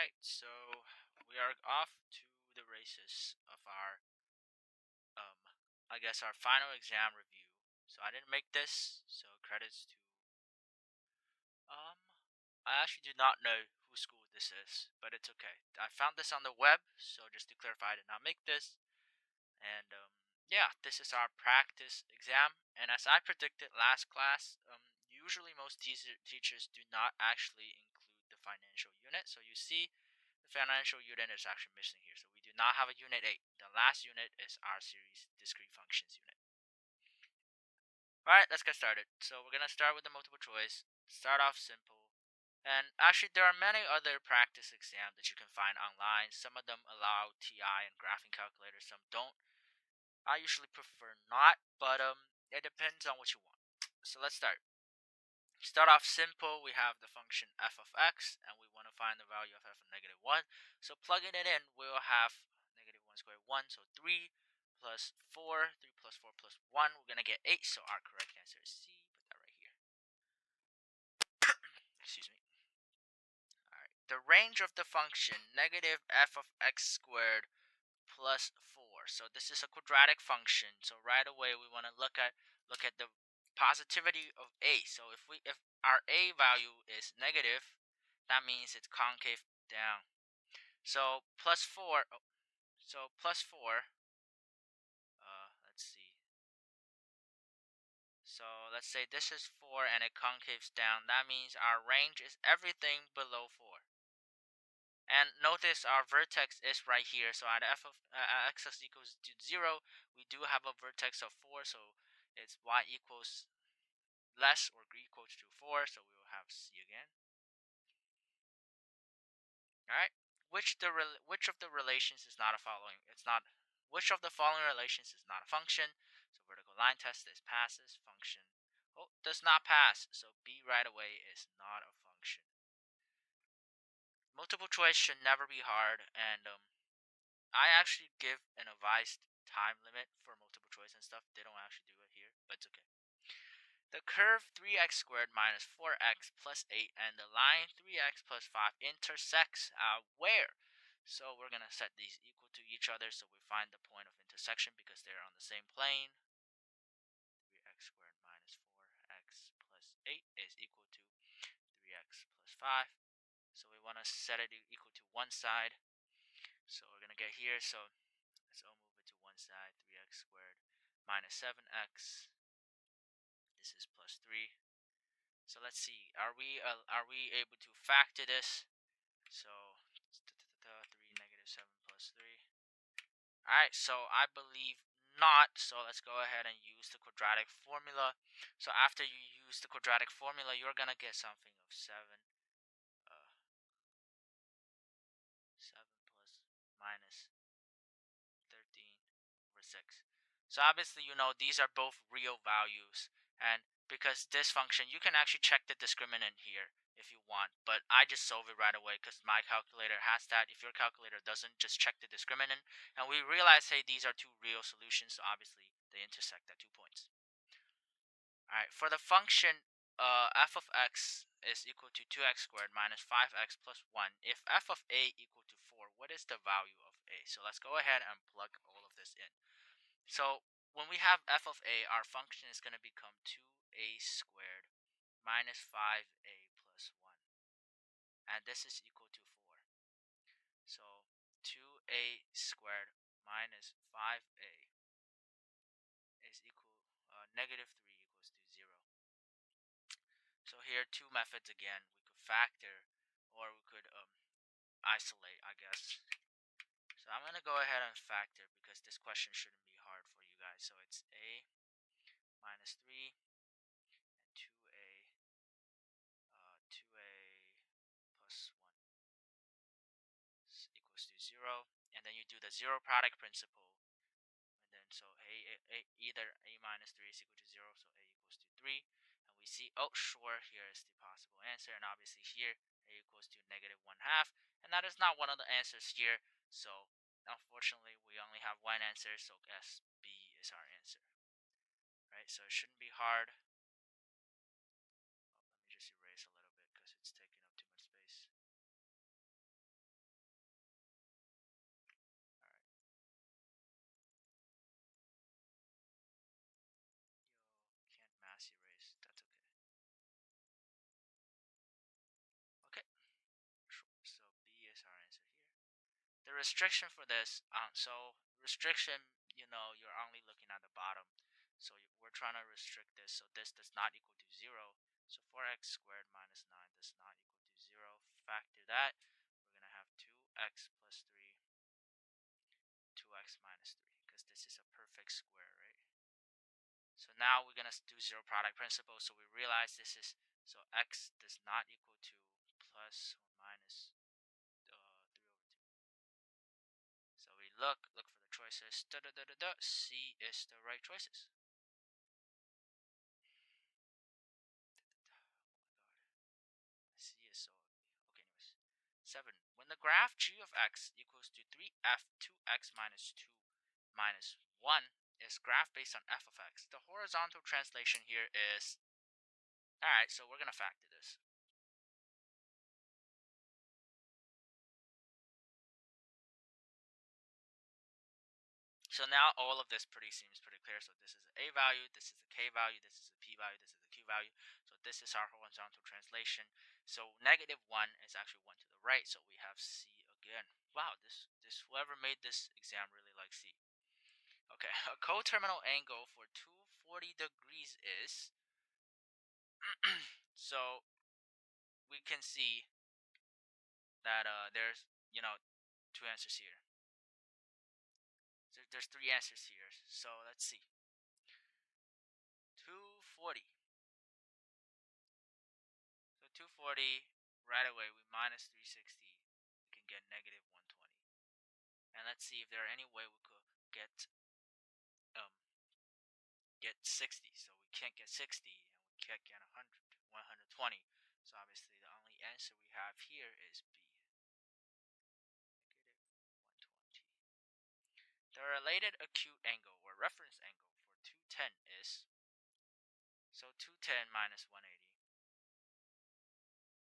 Alright, so we are off to the races of our, um, I guess our final exam review. So I didn't make this, so credits to, um, I actually do not know whose school this is, but it's okay. I found this on the web, so just to clarify, I did not make this. And, yeah, this is our practice exam. And as I predicted last class, usually most teachers do not actually include the financial unit. So you see, the financial unit is actually missing here. So we do not have a unit 8. The last unit is our series discrete functions unit. Alright, let's get started. So we're going to start with the multiple choice. Start off simple. And actually, there are many other practice exams that you can find online. Some of them allow TI and graphing calculators, some don't. I usually prefer not, but it depends on what you want. So let's start. Start off simple. We have the function f of x, and we want to find the value of f of -1. So plugging it in, we'll have -1 squared 1, so 3 plus 4, 3 plus 4 plus 1. We're going to get 8, so our correct answer is C. Put that right here. Excuse me. Alright. The range of the function negative f of x squared plus 4. So this is a quadratic function. So right away we want to look at the positivity of a. So if our a value is negative, that means it's concave down. So plus 4. So plus 4. Let's see. So let's say this is 4 and it concaves down. That means our range is everything below 4. And notice our vertex is right here. So at f of x equals to 0, we do have a vertex of 4. So it's y equals less or equals to 4. So we will have C again. All right. Which of the relations is not a following? It's not. Which of the following relations is not a function? So vertical line test is passes. Function does not pass. So B right away is not a function. Multiple choice should never be hard, and I actually give an advised time limit for multiple choice and stuff. They don't actually do it here, but it's okay. The curve 3x squared minus 4x plus 8 and the line 3x plus 5 intersects where? So we're going to set these equal to each other so we find the point of intersection because they're on the same plane. 3x squared minus 4x plus 8 is equal to 3x plus 5. So we want to set it equal to one side. So we're going to get here. So let's all move it to one side. 3x squared minus 7x. This is plus 3. So let's see. Are we able to factor this? So 3 negative 7 plus 3. Alright, so I believe not. So let's go ahead and use the quadratic formula. So after you use the quadratic formula, you're gonna get something of 7 plus minus 13 over 6. So obviously, these are both real values. And because this function, you can actually check the discriminant here if you want. But I just solve it right away because my calculator has that. If your calculator doesn't, just check the discriminant. And we realize, hey, these are two real solutions. So obviously, they intersect at 2 points. Alright, for the function f of x is equal to 2x squared minus 5x plus 1. If f of a equal to 4, what is the value of a? So let's go ahead and plug all of this in. So when we have f of a, our function is going to become 2a squared minus 5a plus 1. And this is equal to 4. So 2a squared minus 5a is equal, negative 3 equals to 0. So here, two methods again. We could factor, or we could isolate, I guess. So I'm going to go ahead and factor because this question shouldn't be hard for you guys. So it's a minus 3 and 2a plus 1 equals to 0. And then you do the zero product principle. And then so either a minus 3 is equal to 0, so a equals to 3. And we see, oh, sure, here is the possible answer. And obviously here, a equals to negative 1/2. And that is not one of the answers here. So unfortunately, we only have one answer. So guess B is our answer. Right? So it shouldn't be hard. Let me just erase a little bit because it's taking up too much space. mass erase. That's okay. Okay, sure. So B is our answer here. The restriction for this, so restriction, you're only looking at the bottom. So we're trying to restrict this, so this does not equal to 0. So 4x squared minus 9 does not equal to 0. Factor that, we're going to have 2x plus 3, 2x minus 3, because this is a perfect square, right? So now we're going to do zero product principle, so we realize this is, so x does not equal to plus or minus 3 over 2. So we look for the choices. C is the right choices. C is so ugly. Okay, anyways. 7. When the graph g of x equals to 3f 2x minus 2 minus 1 is graph based on f of x, the horizontal translation here is, alright, so we're going to factor this. So now all of this seems pretty clear. So this is a value, this is a k value, this is a p value, this is a q value. So this is our horizontal translation. So -1 is actually 1 to the right. So we have C again. Wow, this whoever made this exam really likes C. Okay, a coterminal angle for 240 degrees is so we can see that there's two answers here. There's three answers here. So let's see. 240. So 240, right away, we minus 360, we can get negative 120. And let's see if there are any way we could um, get 60. So we can't get 60, and we can't get 120. So obviously the only answer we have here is B, negative 120. The related acute angle, or reference angle, for 210 is, so 210 minus 180,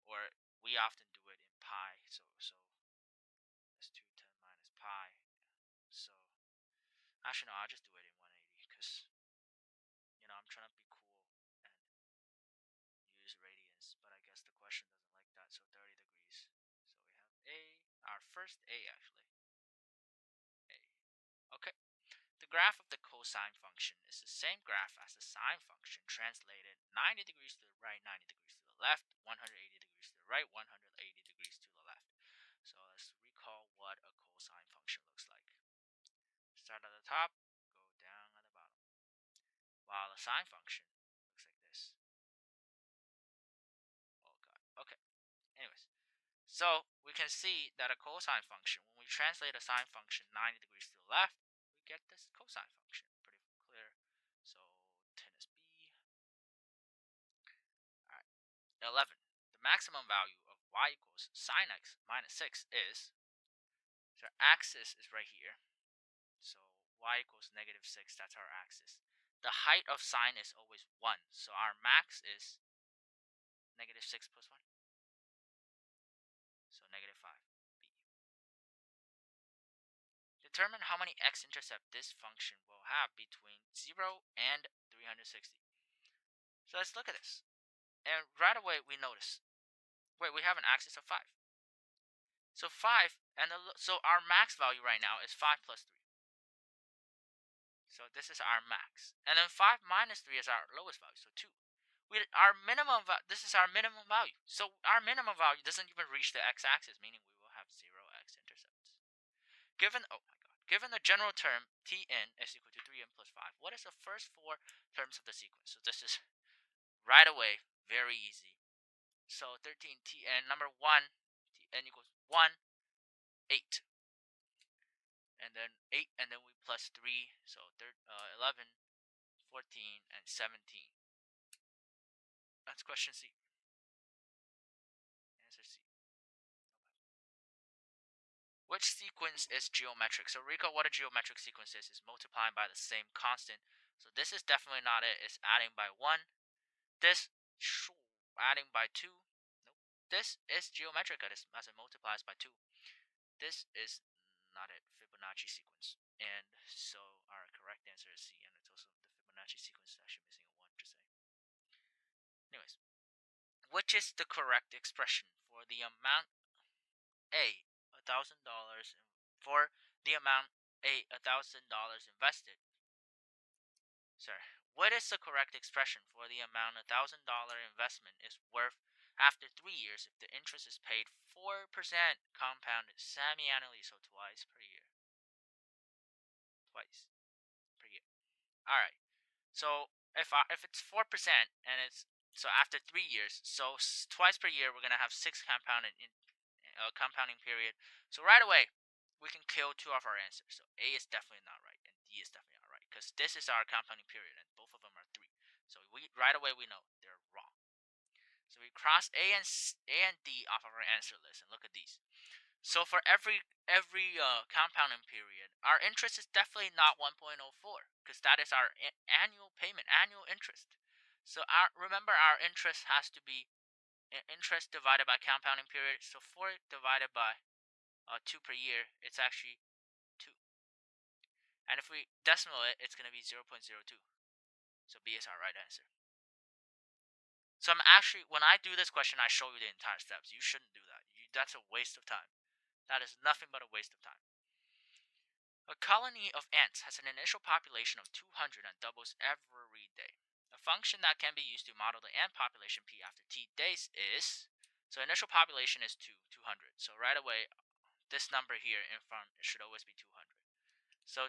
or we often do it in pi, so it's 210 minus pi. So actually, no, I'll just do it in 180 because, I'm trying to be cool and use radians, but I guess the question doesn't like that, so 30 degrees. So we have A, our first A actually. A. Okay. The graph of the cosine function is the same graph as the sine function, translated 90 degrees to the right, 90 degrees to the left, 180 degrees to the right, 180 degrees to the left. So let's recall what a cosine function looks like. Start at the top, go down at the bottom. While a sine function looks like this. Oh god. Okay. Anyways. So we can see that a cosine function, when we translate a sine function 90 degrees to the left, we get this cosine function. Pretty clear. So 10 is B. Alright. 11. The maximum value of y equals sine x minus 6 is, so our axis is right here. So y equals negative 6, that's our axis. The height of sine is always 1. So our max is negative 6 plus 1. So negative 5. B. Determine how many x-intercept this function will have between 0 and 360. So let's look at this. And right away we notice, wait, we have an axis of 5. So 5, and so our max value right now is 5 plus 3. So this is our max. And then 5 minus 3 is our lowest value, so 2. This is our minimum value. So our minimum value doesn't even reach the x-axis, meaning we will have 0 x-intercepts. Given the general term Tn is equal to 3n plus 5, what is the first 4 terms of the sequence? So this is right away very easy. So 13 Tn, number 1, Tn equals 1, 8. And then 8, and then we plus 3, so 11, 14, and 17. That's question C. Answer C. Which sequence is geometric? So recall what a geometric sequence is multiplying by the same constant. So this is definitely not it. It's adding by 1. This, adding by 2. Nope. This is geometric as it multiplies by 2. This is not it. Fibonacci sequence. And so our correct answer is C. And it's also the Fibonacci sequence is actually missing a 1, just saying. Anyways, which is the correct expression for the amount A, $1,000, for the amount A, $1,000 invested? Sorry. What is the correct expression for the amount $1,000 investment is worth after 3 years if the interest is paid 4% compounded semi-annually, so twice per year? Twice per year. All right. So if it's 4% and it's so after 3 years, so twice per year, we're gonna have six compounding period. So right away, we can kill two of our answers. So A is definitely not right, and D is definitely not right because this is our compounding period, and both of them are 3. So we right away we know they're wrong. So we cross A and D off of our answer list, and look at these. So for every compounding period, our interest is definitely not 1.04 because that is our annual payment, annual interest. So remember our interest has to be interest divided by compounding period. So 4 divided by 2 per year, it's actually 2. And if we decimal it, it's going to be 0.02. So B is our right answer. So I'm actually, when I do this question, I show you the entire steps. You shouldn't do that. That's a waste of time. That is nothing but a waste of time. A colony of ants has an initial population of 200 and doubles every day. A function that can be used to model the ant population P after T days is, so initial population is 200. So right away, this number here in front should always be 200. So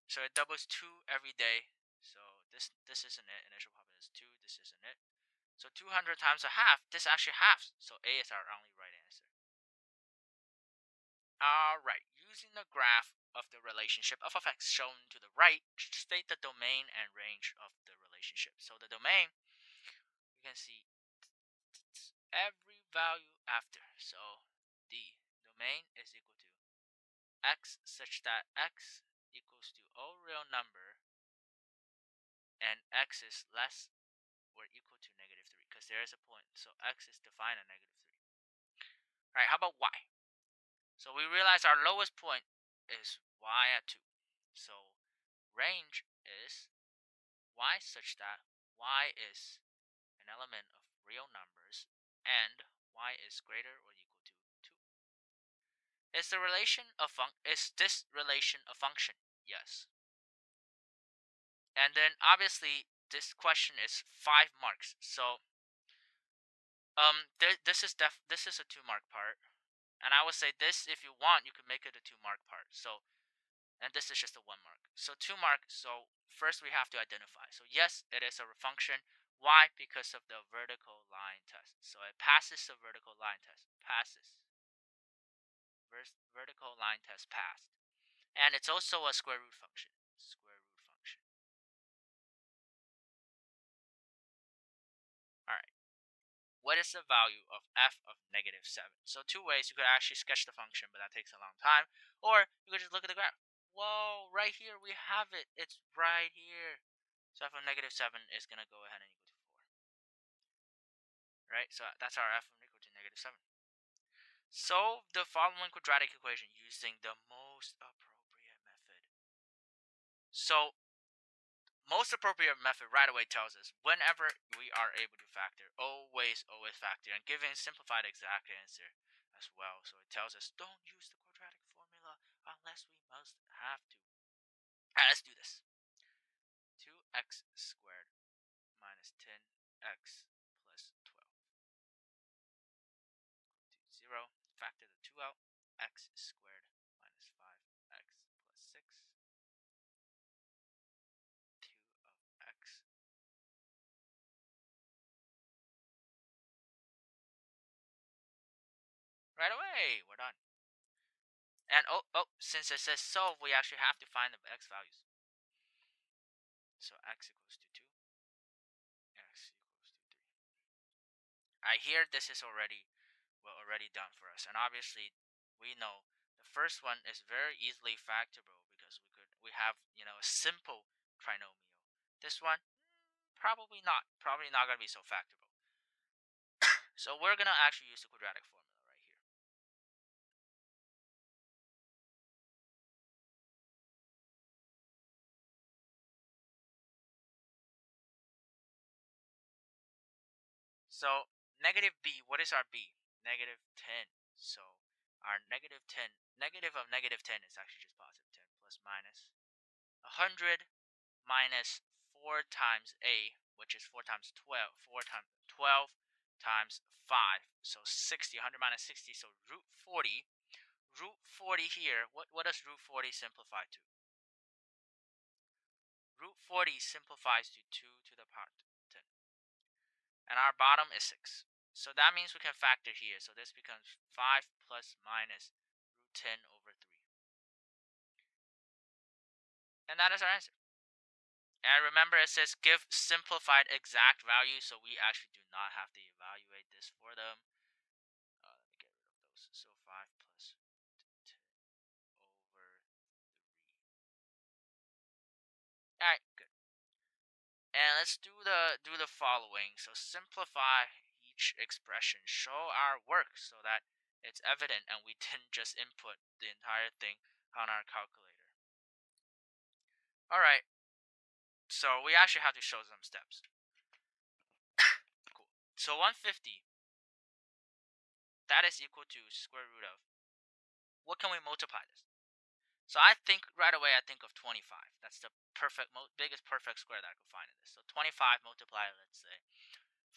so it doubles 2 every day. So this isn't it. Initial population is 2. This isn't it. So 200 times a half, this actually halves. So A is our only right answer. Alright, using the graph of the relationship of x shown to the right, state the domain and range of the relationship. So the domain, you can see every value after. So the domain is equal to x such that x equals to all real number and x is less or equal to -3 because there is a point. So x is defined at -3. Alright, how about y? So we realize our lowest point is y at 2. So range is y such that y is an element of real numbers and y is greater or equal to 2. Is this relation a function? Yes. And then obviously this question is 5 marks. So this is a 2-mark part. And I would say this, if you want, you could make it a 2-mark part. So, and this is just a 1-mark. So 2-mark. So first we have to identify. So yes, it is a function. Why? Because of the vertical line test. So it passes the vertical line test. Passes. Vertical line test passed. And it's also a square root function. Square root function. All right. What is the value of f of -7? So 2 ways you could actually sketch the function, but that takes a long time. Or you could just look at the graph. Whoa, right here we have it. It's right here. So f of -7 is going to go ahead and equal to 4. Right? So that's our f of equal to -7. Solve the following quadratic equation using the most appropriate method. So most appropriate method right away tells us whenever we are able to factor, always factor, and giving simplified exact answer as well. So it tells us don't use the quadratic formula unless we must have to. Alright, let's do this. 2x squared minus 10x plus 12 to 0. Factor the 2 out. X squared minus 5x plus 6. 2 of x. Right away, we're done. And since it says solve, we actually have to find the x values. So x equals to 2, x equals to 3. I hear this is already done for us, and obviously we know the first one is very easily factorable because we have a simple trinomial. This one probably not gonna be so factorable. So we're gonna actually use the quadratic formula right here. So negative b, what is our b? Negative 10. So our negative 10, negative of negative 10 is actually just positive 10 plus minus 100 minus 4 times a, which is 4 times 12, 4 times 12 times 5. So 60, 100 minus 60, so root 40. Root 40 here, what does root 40 simplify to? Root 40 simplifies to 2 to the power 10. And our bottom is 6. So that means we can factor here. So this becomes 5 plus minus root 10 over 3. And that is our answer. And remember, it says give simplified exact values, so we actually do not have to evaluate this for them. Let me get rid of those. So 5 plus 10 over 3. All right, good. And let's do the following. So simplify each expression. Show our work so that it's evident and we didn't just input the entire thing on our calculator. All right. So we actually have to show some steps. Cool. So 150, that is equal to square root of. What can we multiply this? So I think right away, I think of 25. That's the biggest perfect square that I could find in this. So 25 multiplied, let's say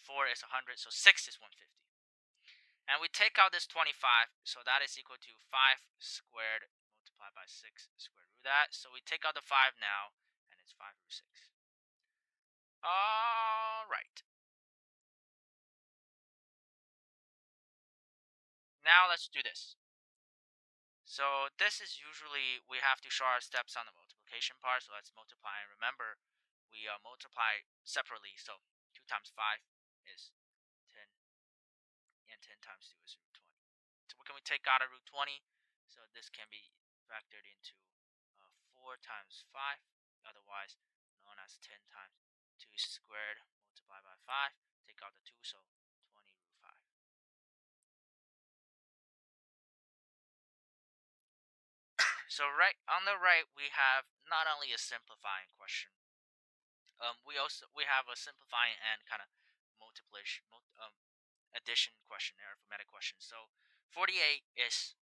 4 is 100, so 6 is 150. And we take out this 25, so that is equal to 5 squared multiplied by 6 square root of that. So we take out the 5 now, and it's 5 root 6. All right. Now let's do this. So this is usually, we have to show our steps on the multiplication part. So let's multiply. And remember, we multiply separately. So 2 times 5 is 10, and 10 times 2 is root 20. So what can we take out of root 20? So this can be factored into 4 times 5, otherwise known as 10 times 2 squared multiplied by 5. Take out the 2, so 20 root 5. So right on the right, we have not only a simplifying question, we have a simplifying and kind of multiplication, addition question, arithmetic question. So 48 is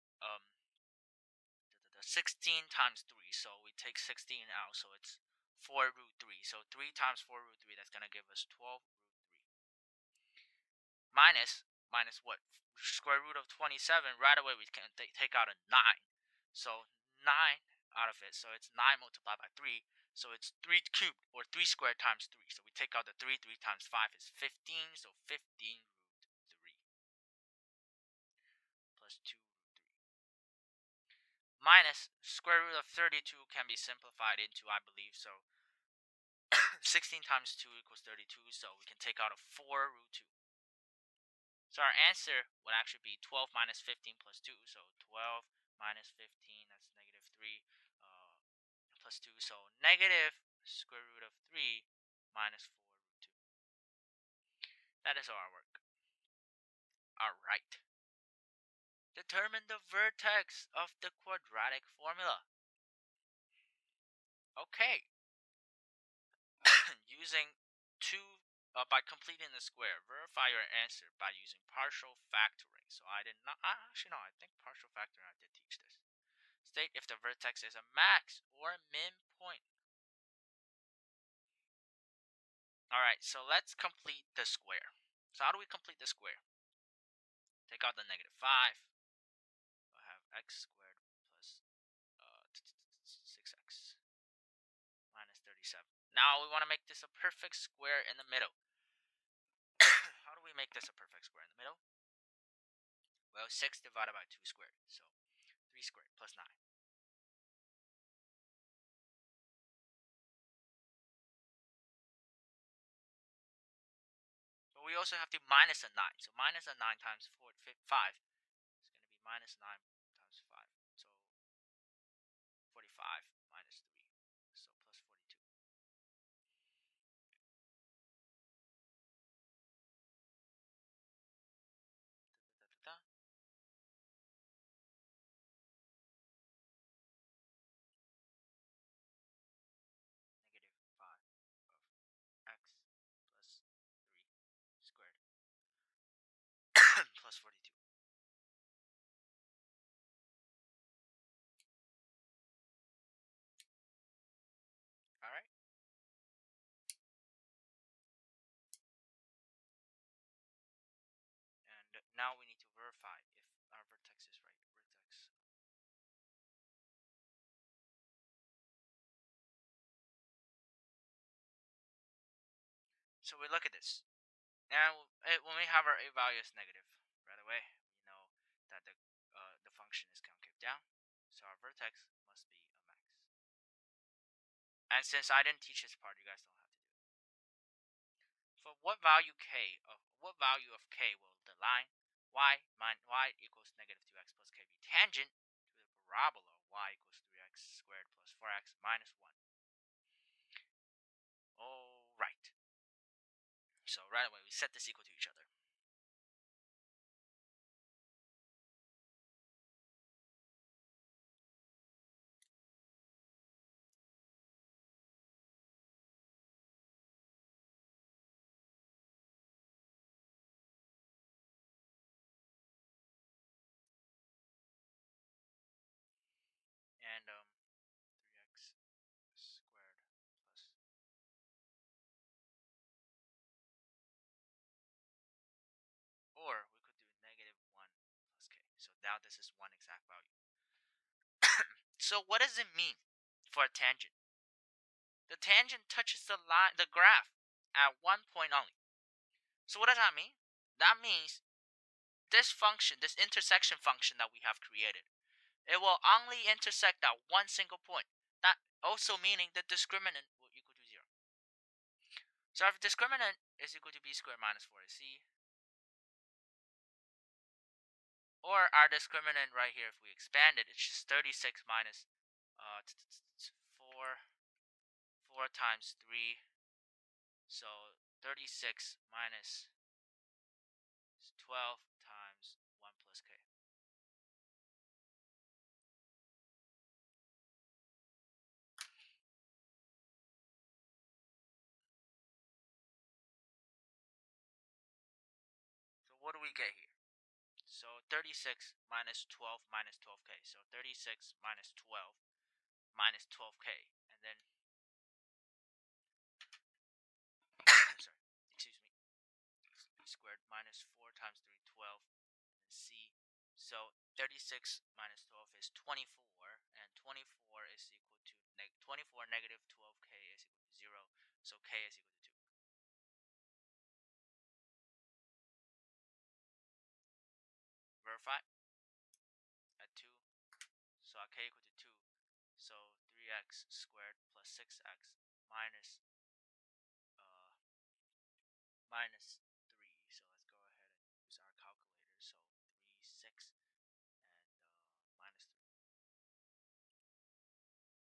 16 times 3. So we take 16 out, so it's 4 root 3. So 3 times 4 root 3, that's going to give us 12 root 3. Minus what? Square root of 27. Right away, we can take out a 9. So 9 out of it. So it's 9 multiplied by 3. So it's 3 cubed, or 3 squared times 3. So we take out the 3. 3 times 5 is 15. So 15 root 3 plus 2 root 3. Minus square root of 32 can be simplified into, I believe, so 16 times 2 equals 32. So we can take out a 4 root 2. So our answer would actually be 12 minus 15 plus 2. So 12 minus 15, that's negative 3, plus 2. So negative square root of 3 minus 4 root 2. That is our work. All right. Determine the vertex of the quadratic formula. Okay. Using by completing the square, verify your answer by using partial factoring. So I did not, actually no, I think partial factoring, I did teach this. State if the vertex is a max or a min point. Alright, so let's complete the square. So how do we complete the square? Take out the negative 5. We'll have x squared plus 6x minus 37. Now we want to make this a perfect square in the middle. How do we make this a perfect square in the middle? Well, 6 divided by 2 squared. So 3 squared plus 9. But we also have to minus a 9. So minus a 9 times 5 is going to be minus 9 times 5. So 45 minus 3. So plus 42. Da, da, da, da. Negative 5 of x plus 3 squared. now we need to verify if our vertex is right. Vertex. So we look at this. Now, when we have our a value is negative, right away, we know that the function is concave down. So our vertex must be a max. And since I didn't teach this part, you guys don't have to do it. For what value of k will the line y equals negative 2x plus k be tangent to the parabola y equals 3x squared plus 4x minus 1? All right. So right away, we set this equal to each other. And 3x squared plus, or we could do negative 1 plus k. So now this is one exact value. So what does it mean for a tangent? The tangent touches the graph at one point only. So what does that mean? That means this function, this intersection function that we have created, it will only intersect at one single point. That also meaning the discriminant will equal to 0. So if discriminant is equal to b squared minus 4ac, or our discriminant right here, if we expand it, it's just 36 minus 4 times 3. So 36 minus 12 times 1 plus k. So what do we get here? So 36 minus 12 minus 12k. So 36 minus 12 minus 12k. And then, sorry, excuse me, squared minus 4 times 3, 12, and c. So 36 minus 12 is 24, and 24 is equal to 24 negative 12k is equal to 0. So k is equal to 2. Verify at 2. So at k equal to 2. So 3x squared plus 6x minus minus 3. So let's go ahead and use our calculator. So 3, 6.